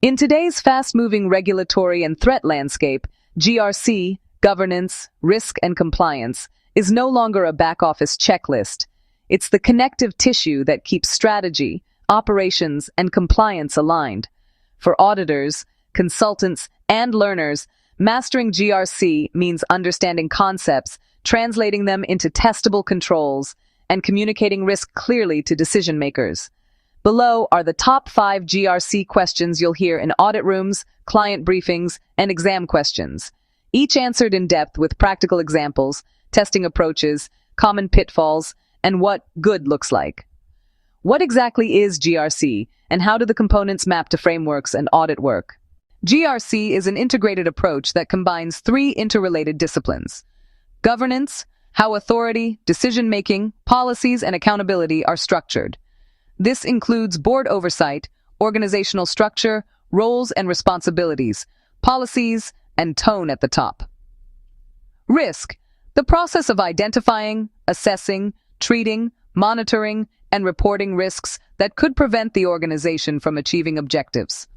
In today's fast-moving regulatory and threat landscape, GRC, governance, risk, and compliance, is no longer a back-office checklist. It's the connective tissue that keeps strategy, operations, and compliance aligned. For auditors, consultants, and learners, mastering GRC means understanding concepts, translating them into testable controls, and communicating risk clearly to decision-makers. Below are the top 5 GRC questions you'll hear in audit rooms, client briefings, and exam questions, each answered in depth with practical examples, testing approaches, common pitfalls, and what good looks like. What exactly is GRC, and how do the components map to frameworks and audit work? GRC is an integrated approach that combines 3 interrelated disciplines: governance, how authority, decision-making, policies, and accountability are structured. This includes board oversight, organizational structure, roles and responsibilities, policies, and tone at the top. Risk, the process of identifying, assessing, treating, monitoring, and reporting risks that could prevent the organization from achieving objectives.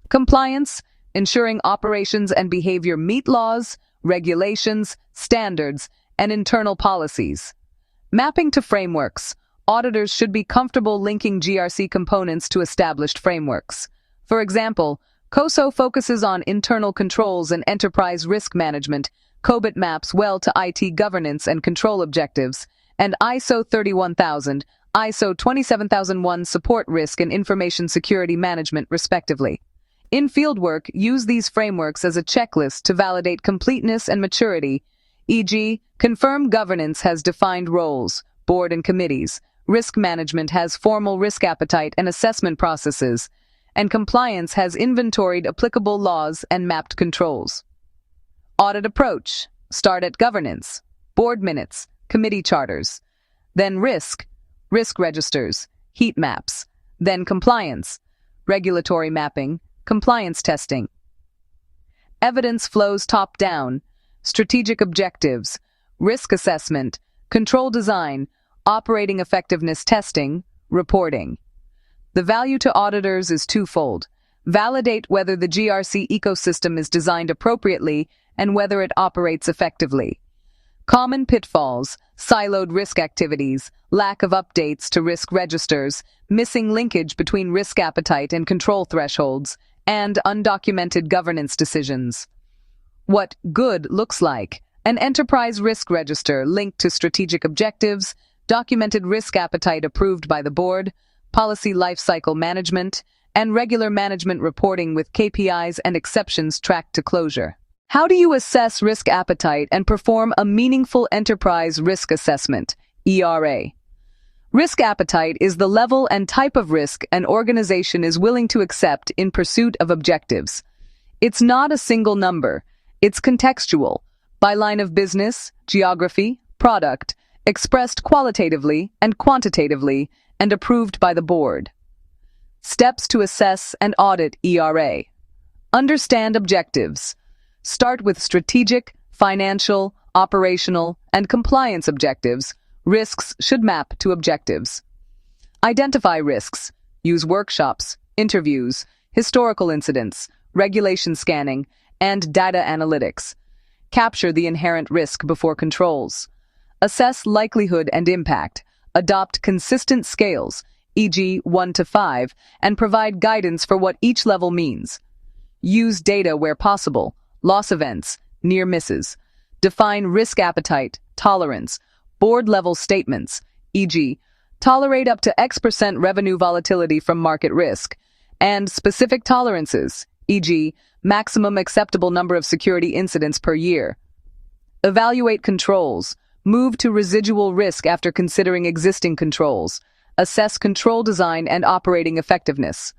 Compliance, ensuring operations and behavior meet laws, regulations, standards, and internal policies. Mapping to frameworks, auditors should be comfortable linking GRC components to established frameworks. For example, COSO focuses on internal controls and enterprise risk management, COBIT maps well to IT governance and control objectives, and ISO 31000, ISO 27001 support risk and information security management, respectively. In fieldwork, use these frameworks as a checklist to validate completeness and maturity, e.g., confirm governance has defined roles, board and committees, risk management has formal risk appetite and assessment processes, and compliance has inventoried applicable laws and mapped controls. Audit approach, start at governance, board minutes, committee charters, then risk registers, heat maps, then compliance, regulatory mapping, compliance testing. Evidence flows top-down, strategic objectives, risk assessment, control design, operating effectiveness testing, reporting. The value to auditors is twofold. Validate whether the GRC ecosystem is designed appropriately and whether it operates effectively. Common pitfalls, siloed risk activities, lack of updates to risk registers, missing linkage between risk appetite and control thresholds, and undocumented governance decisions. What good looks like: an enterprise risk register linked to strategic objectives, documented risk appetite approved by the board, policy lifecycle management, and regular management reporting with KPIs and exceptions tracked to closure. How do you assess risk appetite and perform a meaningful enterprise risk assessment, ERA? Risk appetite is the level and type of risk an organization is willing to accept in pursuit of objectives. It's not a single number. It's contextual, by line of business, geography, product, expressed qualitatively and quantitatively, and approved by the board. Steps to assess and audit ERA. Understand objectives. Start with strategic, financial, operational, and compliance objectives. Risks should map to objectives. Identify risks. Use workshops, interviews, historical incidents, regulation scanning, and data analytics. Capture the inherent risk before controls. Assess likelihood and impact. Adopt consistent scales, e.g. 1 to 5, and provide guidance for what each level means. Use data where possible, loss events, near misses. Define risk appetite, tolerance, board-level statements, e.g., tolerate up to X% revenue volatility from market risk, and specific tolerances, e.g., maximum acceptable number of security incidents per year. Evaluate controls. Move to residual risk after considering existing controls. Assess control design and operating effectiveness.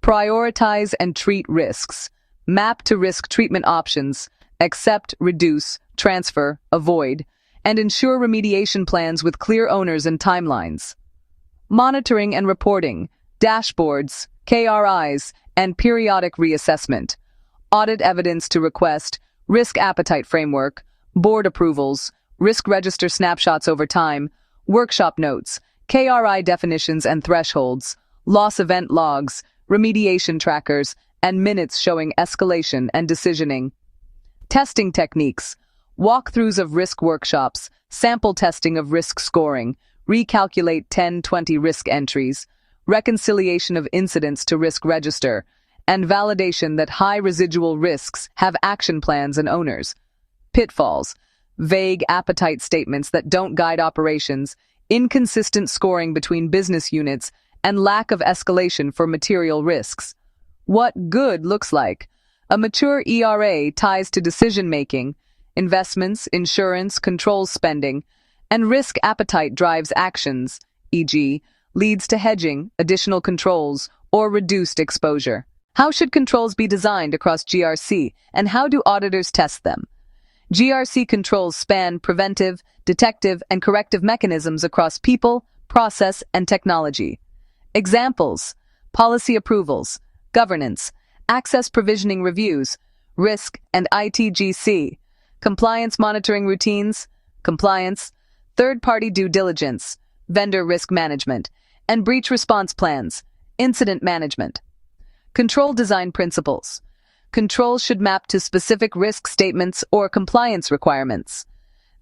Prioritize and treat risks. Map to risk treatment options. Accept, reduce, transfer, avoid, and ensure remediation plans with clear owners and timelines. Monitoring and reporting, dashboards, KRIs, and periodic reassessment. Audit evidence to request, risk appetite framework, board approvals, risk register snapshots over time, workshop notes, KRI definitions and thresholds, loss event logs, remediation trackers, and minutes showing escalation and decisioning. Testing techniques, walkthroughs of risk workshops, sample testing of risk scoring, recalculate 10-20 risk entries, reconciliation of incidents to risk register, and validation that high residual risks have action plans and owners. Pitfalls, vague appetite statements that don't guide operations, inconsistent scoring between business units, and lack of escalation for material risks. What good looks like? A mature ERA ties to decision-making, investments, insurance, controls spending, and risk appetite drives actions, e.g., leads to hedging, additional controls, or reduced exposure. How should controls be designed across GRC, and how do auditors test them? GRC controls span preventive, detective, and corrective mechanisms across people, process, and technology. Examples: policy approvals, governance, access provisioning reviews, risk and ITGC, compliance monitoring routines, compliance, third-party due diligence, vendor risk management, and breach response plans, incident management. Control design principles. Controls should map to specific risk statements or compliance requirements.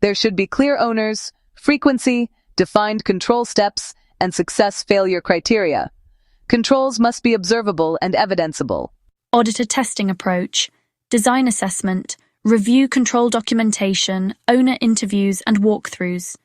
There should be clear owners, frequency, defined control steps, and success-failure criteria. Controls must be observable and evidenceable. Auditor testing approach, design assessment, review control documentation, owner interviews and walkthroughs.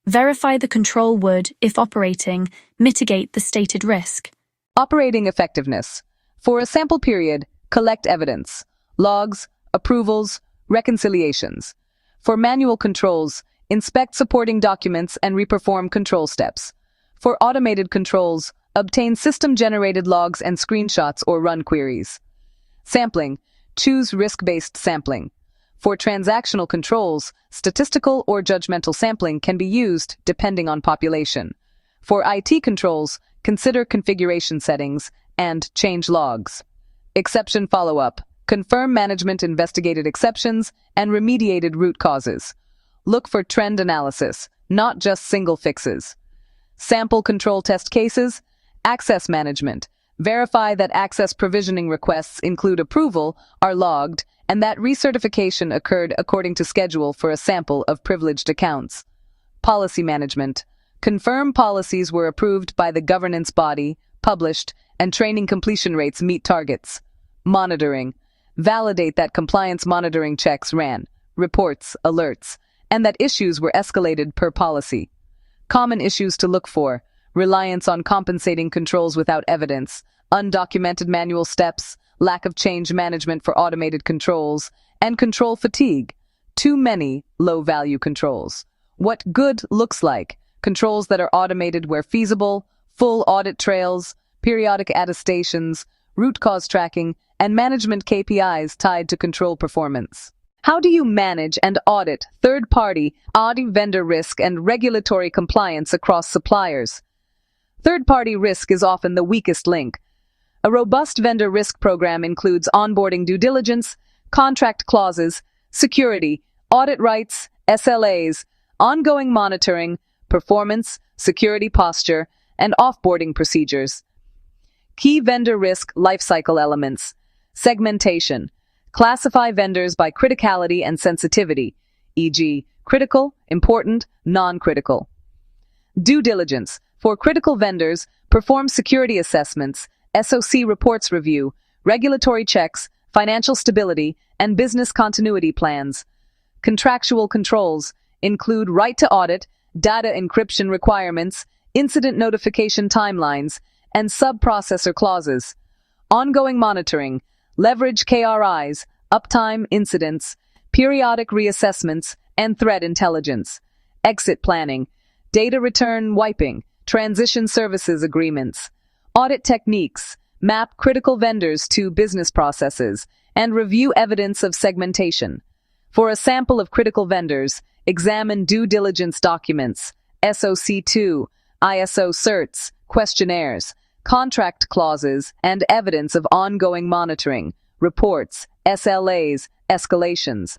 Verify the control would, if operating, mitigate the stated risk. Operating effectiveness. For a sample period, collect evidence, logs, approvals, reconciliations. For manual controls, inspect supporting documents and reperform control steps. For automated controls, obtain system-generated logs and screenshots or run queries. Sampling. Choose risk-based sampling. For transactional controls, statistical or judgmental sampling can be used depending on population. For IT controls, consider configuration settings and change logs. Exception follow-up. Confirm management investigated exceptions and remediated root causes. Look for trend analysis, not just single fixes. Sample control test cases. Access management. Verify that access provisioning requests include approval, are logged, and that recertification occurred according to schedule for a sample of privileged accounts. Policy management. Confirm policies were approved by the governance body, published, and training completion rates meet targets. Monitoring. Validate that compliance monitoring checks ran, reports, alerts, and that issues were escalated per policy. Common issues to look for: reliance on compensating controls without evidence, undocumented manual steps, lack of change management for automated controls, and control fatigue. Too many low-value controls. What good looks like: controls that are automated where feasible, full audit trails, periodic attestations, root cause tracking, and management KPIs tied to control performance. How do you manage and audit third-party, vendor risk and regulatory compliance across suppliers? Third-party risk is often the weakest link. A robust vendor risk program includes onboarding due diligence, contract clauses, security, audit rights, SLAs, ongoing monitoring, performance, security posture, and offboarding procedures. Key vendor risk lifecycle elements. Segmentation. Classify vendors by criticality and sensitivity, e.g., critical, important, non-critical. Due diligence. For critical vendors, perform security assessments, SOC reports review, regulatory checks, financial stability, and business continuity plans. Contractual controls include right to audit, data encryption requirements, incident notification timelines, and sub-processor clauses. Ongoing monitoring. Leverage KRIs, uptime incidents, periodic reassessments, and threat intelligence. Exit planning. Data return wiping, transition services agreements. Audit techniques. Map critical vendors to business processes, and review evidence of segmentation. For a sample of critical vendors, examine due diligence documents, SOC2, ISO certs, questionnaires, contract clauses, and evidence of ongoing monitoring, reports, SLAs, escalations.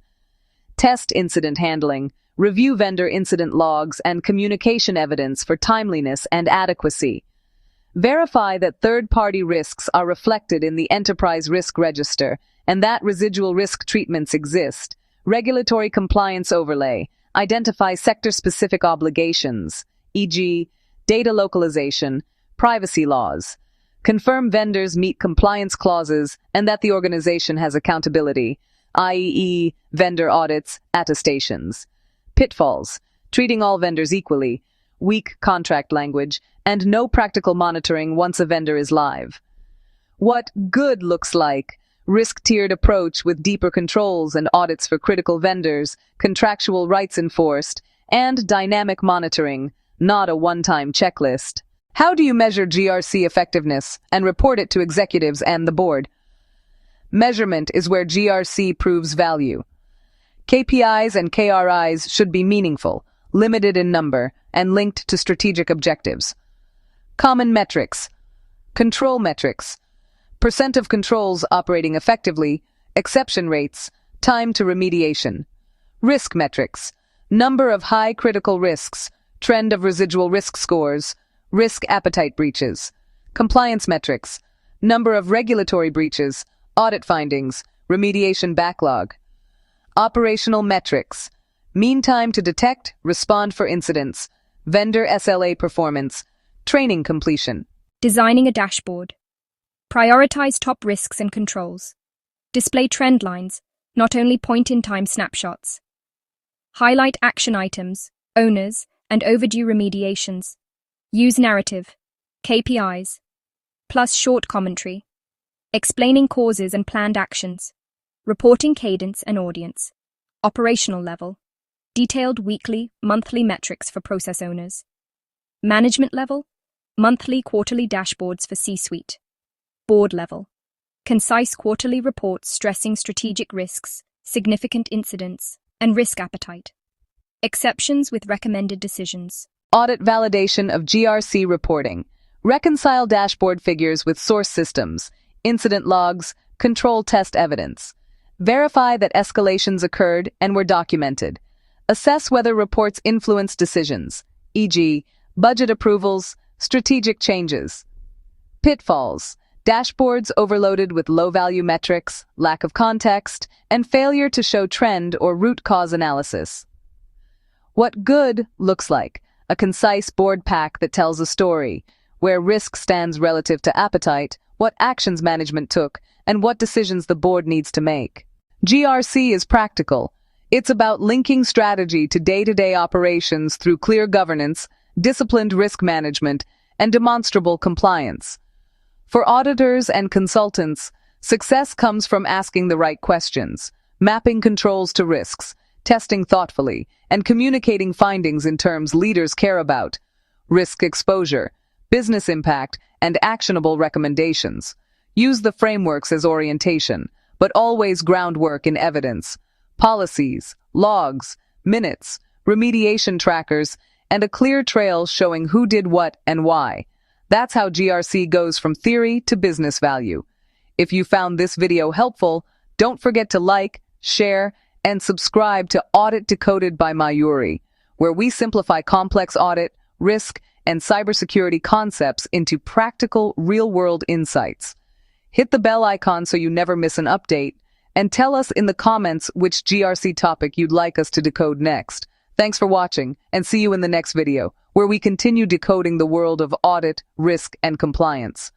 Test incident handling. Review vendor incident logs and communication evidence for timeliness and adequacy. Verify that third-party risks are reflected in the enterprise risk register and that residual risk treatments exist. Regulatory compliance overlay. Identify sector-specific obligations, e.g., data localization, privacy laws. Confirm vendors meet compliance clauses and that the organization has accountability, i.e., vendor audits, attestations. Pitfalls. Treating all vendors equally, weak contract language, and no practical monitoring once a vendor is live. What good looks like. Risk-tiered approach with deeper controls and audits for critical vendors, contractual rights enforced, and dynamic monitoring, not a one-time checklist. How do you measure GRC effectiveness and report it to executives and the board? Measurement is where GRC proves value. KPIs and KRIs should be meaningful, limited in number, and linked to strategic objectives. Common metrics. Control metrics. Percent of controls operating effectively, exception rates, time to remediation. Risk metrics. Number of high critical risks, trend of residual risk scores, risk appetite breaches. Compliance metrics. Number of regulatory breaches, audit findings, remediation backlog. Operational metrics. Mean time to detect, respond for incidents, vendor SLA performance, training completion. Designing a dashboard. Prioritize top risks and controls. Display trend lines, not only point-in-time snapshots. Highlight action items, owners, and overdue remediations. Use narrative, KPIs, plus short commentary. Explaining causes and planned actions. Reporting cadence and audience. Operational level. Detailed weekly, monthly metrics for process owners. Management level. Monthly, quarterly dashboards for C-suite. Board level. Concise quarterly reports stressing strategic risks, significant incidents, and risk appetite. Exceptions with recommended decisions. Audit validation of GRC reporting. Reconcile dashboard figures with source systems, incident logs, control test evidence. Verify that escalations occurred and were documented. Assess whether reports influence decisions, e.g., budget approvals, strategic changes. Pitfalls. Dashboards overloaded with low-value metrics, lack of context, and failure to show trend or root cause analysis. What good looks like. A concise board pack that tells a story, where risk stands relative to appetite, what actions management took, and what decisions the board needs to make. GRC is practical. It's about linking strategy to day-to-day operations through clear governance, disciplined risk management, and demonstrable compliance. For auditors and consultants, success comes from asking the right questions, mapping controls to risks, testing thoughtfully, and communicating findings in terms leaders care about: risk exposure, business impact, and actionable recommendations. Use the frameworks as orientation, but always groundwork in evidence, policies, logs, minutes, remediation trackers, and a clear trail showing who did what and why. That's how GRC goes from theory to business value. If you found this video helpful, don't forget to like, share, and subscribe to Audit Decoded by Mayuri, where we simplify complex audit, risk, and cybersecurity concepts into practical, real-world insights. Hit the bell icon so you never miss an update, and tell us in the comments which GRC topic you'd like us to decode next. Thanks for watching, and see you in the next video, where we continue decoding the world of audit, risk, and compliance.